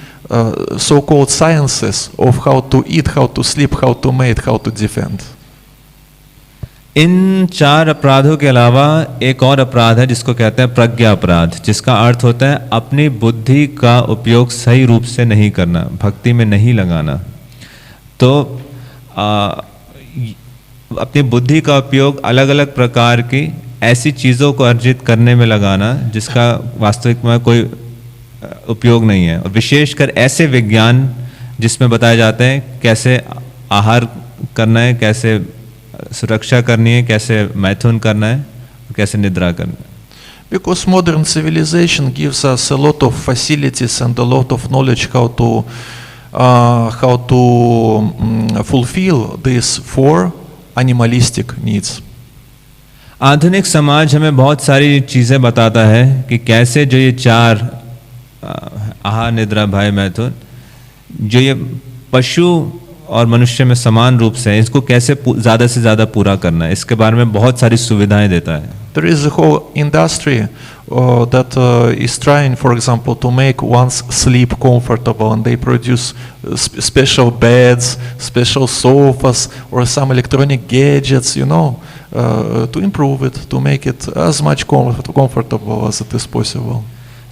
S1: so-called sciences of how to eat, how to sleep, how to mate, how to defend.
S2: इन चार अपराधों के अलावा एक और अपराध है जिसको कहते हैं प्रज्ञा अपराध, जिसका अर्थ होता है अपनी बुद्धि का उपयोग सही रूप से नहीं करना, भक्ति में नहीं लगाना. तो अपनी बुद्धि का उपयोग अलग अलग प्रकार की ऐसी चीज़ों को अर्जित करने में लगाना जिसका वास्तविक में कोई उपयोग नहीं है, और विशेषकर ऐसे विज्ञान जिसमें बताया जाता है कैसे आहार करना है, कैसे सुरक्षा करनी है, कैसे मैथुन करना है, कैसे निद्रा करना है.
S1: Because modern civilization gives us a lot of facilities and a lot of knowledge how to fulfill these four animalistic needs.
S2: आधुनिक समाज हमें बहुत सारी चीज़ें बताता है कि कैसे जो ये चार आहार, निद्रा, भय, मैथुन, जो ये पशु और मनुष्य में समान रूप से है, इसको कैसे ज़्यादा से ज़्यादा पूरा करना है, इसके बारे में बहुत सारी सुविधाएं देता है.
S1: There is a whole industry that is trying, for example, to make one's sleep comfortable, and they produce special beds, special sofas, or some electronic gadgets, to improve it, to make it as much comfortable as it is possible.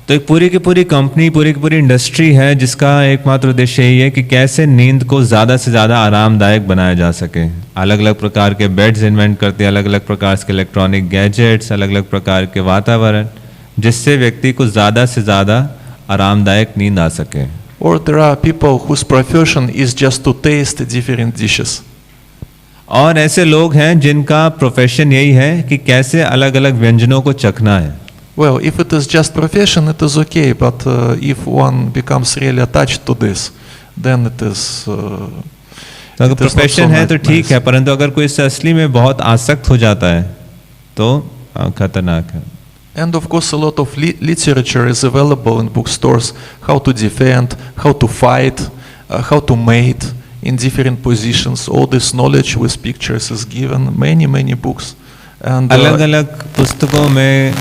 S2: तो एक पूरी की पूरी company, पूरी की पूरी industry है जिसका एकमात्र उद्देश्य यही है कि कैसे नींद को ज़्यादा से ज़्यादा आरामदायक बनाया जा सके। अलग अलग प्रकार के बेड्स इन्वेंट करते हैं, अलग अलग प्रकार के इलेक्ट्रॉनिक गैजेट्स, अलग अलग प्रकार के वातावरण, जिससे व्यक्ति को ज़्यादा से ज़्यादा आरामदायक नींद आ सके।
S1: Or there are people whose profession is just to taste different dishes.
S2: और ऐसे लोग हैं जिनका प्रोफेशन यही है कि कैसे अलग अलग व्यंजनों को चखना है।
S1: Well, if it is just profession, it is okay, but if one becomes really attached to this, then it is.
S2: तो अगर प्रोफेशन है तो ठीक है, परंतु अगर कोई इससे असली में बहुत आसक्त हो जाता है तो खतरनाक है।
S1: And of course, a lot of literature is available in bookstores: how to defend, how to fight, how to mate in different positions. All this knowledge with pictures is given. Many books. And
S2: अलग अलग पुस्तकों में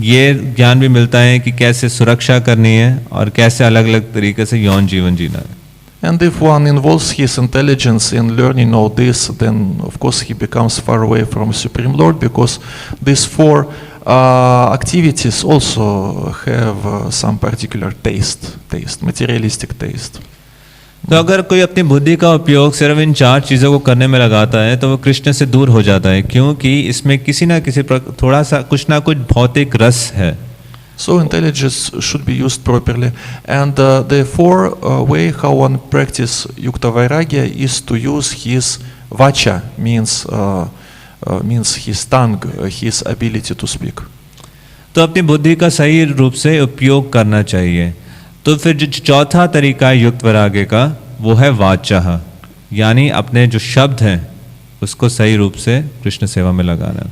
S2: ये ज्ञान भी मिलता है कि कैसे सुरक्षा करनी है और कैसे अलग अलग तरीके से यौन जीवन जीना है।
S1: And if one involves his intelligence in learning all this, then of course he becomes far away from Supreme Lord, because these four activities also have some particular taste, materialistic taste.
S2: तो अगर कोई अपनी बुद्धि का उपयोग सिर्फ इन चार चीज़ों को करने में लगाता है तो वो कृष्ण से दूर हो जाता है, क्योंकि इसमें किसी ना किसी थोड़ा सा कुछ ना कुछ भौतिक रस है।
S1: So intelligence should be used properly, and the way how one practice yukta vairagya is to use his vacha, means his tongue, his ability to speak.
S2: तो अपनी बुद्धि का सही रूप से उपयोग करना चाहिए। तो फिर जो चौथा तरीका है युक्त वैराग्य का, वो है वाचा, यानी अपने जो शब्द हैं उसको सही रूप से कृष्ण सेवा में लगाना।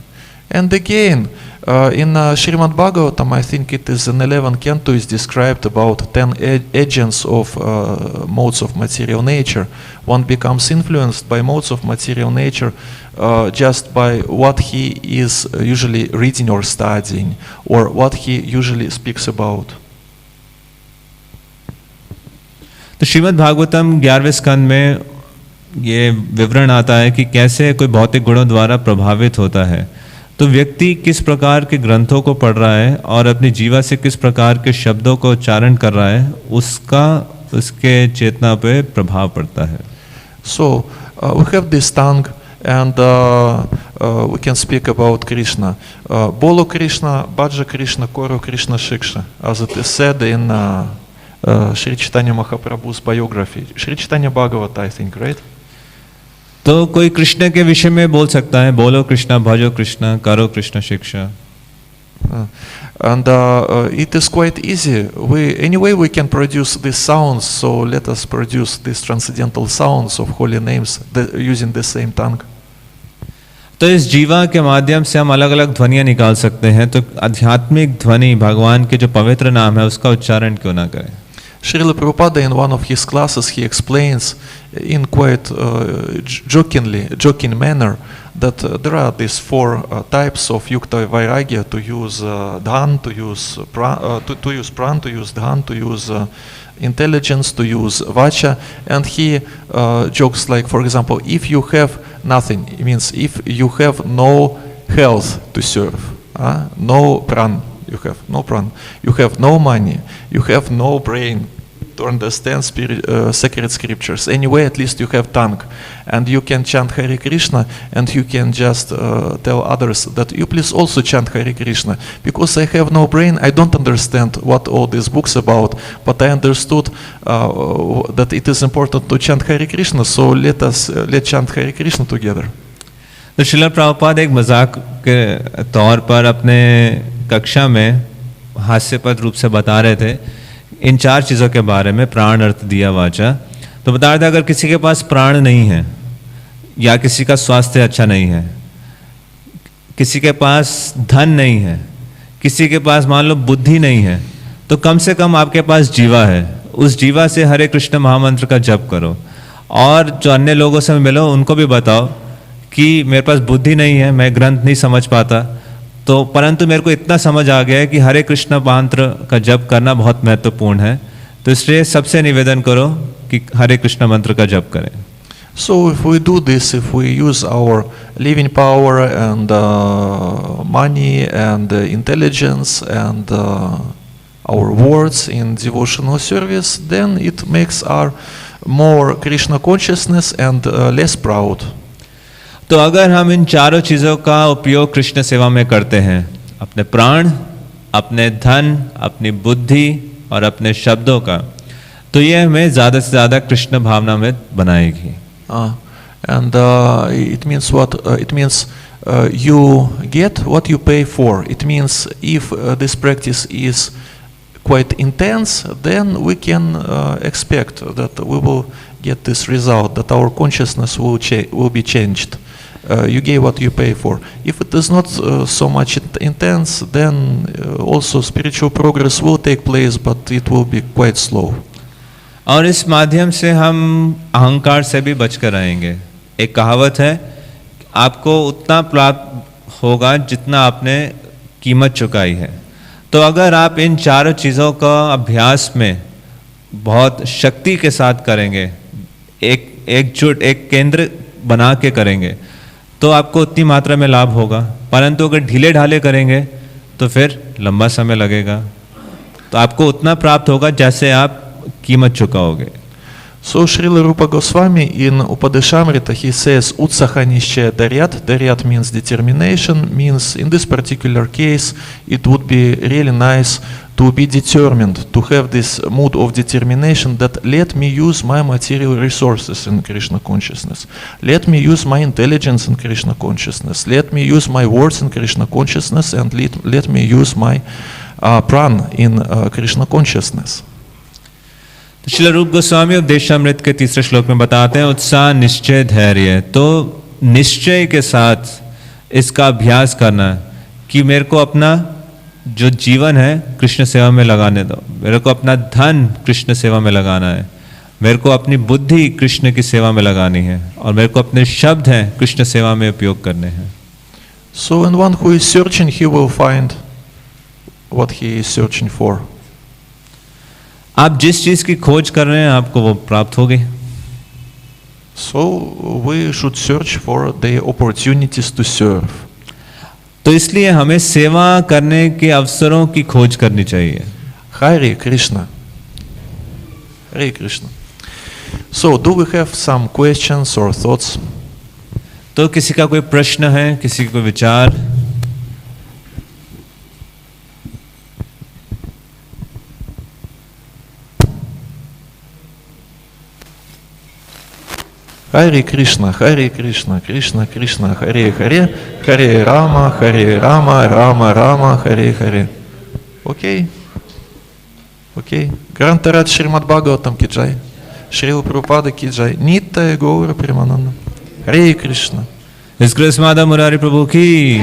S1: And again, in Srimad Bhagavatam, I think it is in 11th canto, is described about 10 agents of modes of material nature. One becomes influenced by modes of material nature just by what he is usually reading or studying, or what he usually speaks about.
S2: तो श्रीमद् भागवतम 11वें स्कंद में ये विवरण आता है कि कैसे कोई भौतिक गुणों द्वारा प्रभावित होता है। तो व्यक्ति किस प्रकार के ग्रंथों को पढ़ रहा है और अपनी जीवा से किस प्रकार के शब्दों का उच्चारण कर रहा है, उसका उसके चेतना पे प्रभाव पड़ता है।
S1: So we have this tongue, and we can speak about Krishna. Bolo Krishna, Bhaja Krishna, Koro Krishna Shiksha, as it is said in Shri Chaitanya Mahaprabhu's biography, Shri Chaitanya Bhagavata, I think, right?
S2: तो कोई कृष्ण के विषय में बोल सकता है, बोलो कृष्णा, भजो कृष्णा, करो कृष्ण शिक्षा।
S1: And it is quite easy. Anyway we can produce these sounds, so let us produce these transcendental sounds of holy names using the same tongue.
S2: तो इस जीवा के माध्यम से हम अलग अलग ध्वनियाँ निकाल सकते हैं, तो आध्यात्मिक ध्वनि भगवान के जो पवित्र नाम है उसका उच्चारण क्यों ना करें।
S1: Srila Prabhupada, in one of his classes, he explains in quite joking manner that there are these four types of yukta vairagya: to use dhan, to use pran, to use dhan, to use intelligence, to use vacha. And he jokes like, for example, if you have nothing, it means if you have no health to serve, no pran, you have no pran, you have no money, you have no brain to understand sacred scriptures. Anyway, at least you have tongue, and you can chant Hare Krishna, and you can just tell others that you please also chant Hare Krishna, because I have no brain, I don't understand what all these books about, but I understood that it is important to chant Hare Krishna, so let's chant Hare Krishna together.
S2: तो श्रील प्रभुपाद एक मजाक के तौर पर अपने कक्षा में हास्यपद रूप से बता रहे थे इन चार चीज़ों के बारे में, प्राण, अर्थ, दिया, वाचा। तो बता रहे थे अगर किसी के पास प्राण नहीं है, या किसी का स्वास्थ्य अच्छा नहीं है, किसी के पास धन नहीं है, किसी के पास मान लो बुद्धि नहीं है, तो कम से कम आपके पास जीवा है, उस जीवा से हरे कृष्ण महामंत्र का जप करो। और जो अन्य लोगों से मिलो उनको भी बताओ कि मेरे पास बुद्धि नहीं है, मैं ग्रंथ नहीं समझ पाता, तो परंतु मेरे को इतना समझ आ गया है कि हरे कृष्ण मंत्र का जप करना बहुत महत्वपूर्ण है, तो इसलिए सबसे निवेदन करो कि हरे कृष्ण मंत्र का जप करें।
S1: So if we do this, if we use our living power and money and intelligence and our words in devotional service, then it makes our more Krishna consciousness and less proud.
S2: तो अगर हम इन चारों चीज़ों का उपयोग कृष्ण सेवा में करते हैं, अपने प्राण, अपने धन, अपनी बुद्धि और अपने शब्दों का, तो ये हमें ज़्यादा से ज़्यादा कृष्ण भावना में बनाएगी।
S1: And it means what? It means you get what you pay for. It means if this practice is quite intense, then we can expect that we will get this result, that our consciousness will be changed. You gave what you pay for. If it is not so much intense, then also spiritual progress will take place, but it will be quite slow.
S2: और इस माध्यम से हम अहंकार से भी बचकर रहेंगे। एक कहावत है, आपको उतना प्राप्त होगा जितना आपने कीमत चुकाई है। तो अगर आप इन चारों चीज़ों का अभ्यास में बहुत शक्ति के साथ करेंगे, एकजुट एक केंद्र बना के करेंगे, तो आपको उतनी मात्रा में लाभ होगा। परंतु अगर ढीले ढाले करेंगे तो फिर लंबा समय लगेगा, तो आपको उतना प्राप्त होगा जैसे आप कीमत चुकाओगे।
S1: So Srila Rupa Goswami in Upadeshamrita, he says Utsaha Nishchaya Daryat. Daryat means determination, means in this particular case it would be really nice to be determined, to have this mood of determination that let me use my material resources in Krishna consciousness, let me use my intelligence in Krishna consciousness, let me use my words in Krishna consciousness, and let me use my pran in Krishna consciousness.
S2: तो श्रील रूप गोस्वामी उपदेशामृत के तीसरे श्लोक में बताते हैं, उत्साह निश्चय धैर्य। तो निश्चय के साथ इसका अभ्यास करना कि मेरे को अपना जो जीवन है कृष्ण सेवा में लगाने दो, मेरे को अपना धन कृष्ण सेवा में लगाना है, मेरे को अपनी बुद्धि कृष्ण की सेवा में लगानी है, और मेरे को अपने शब्द हैं कृष्ण सेवा में उपयोग करने हैं।
S1: So when one who is searching, he will find what he is searching for.
S2: आप जिस चीज की खोज कर रहे हैं आपको वो प्राप्त होगी।
S1: So we should search for the opportunities to serve.
S2: तो इसलिए हमें सेवा करने के अवसरों की खोज करनी चाहिए।
S1: Hare Krishna. Hare Krishna. So do we have some questions or thoughts?
S2: तो किसी का कोई प्रश्न है, किसी का कोई विचार?
S1: Hare Krishna, Krishna Krishna, Hare Hare, Hare Rama, Rama Rama, Hare Hare. Okay? Okay. Grantarat Srimad Bhagavatam ki jai, Srila Prabhupada ki jai, Nitya Gaura Premananda. Hare Krishna.
S2: ISKCON Madhav Murari Prabhu की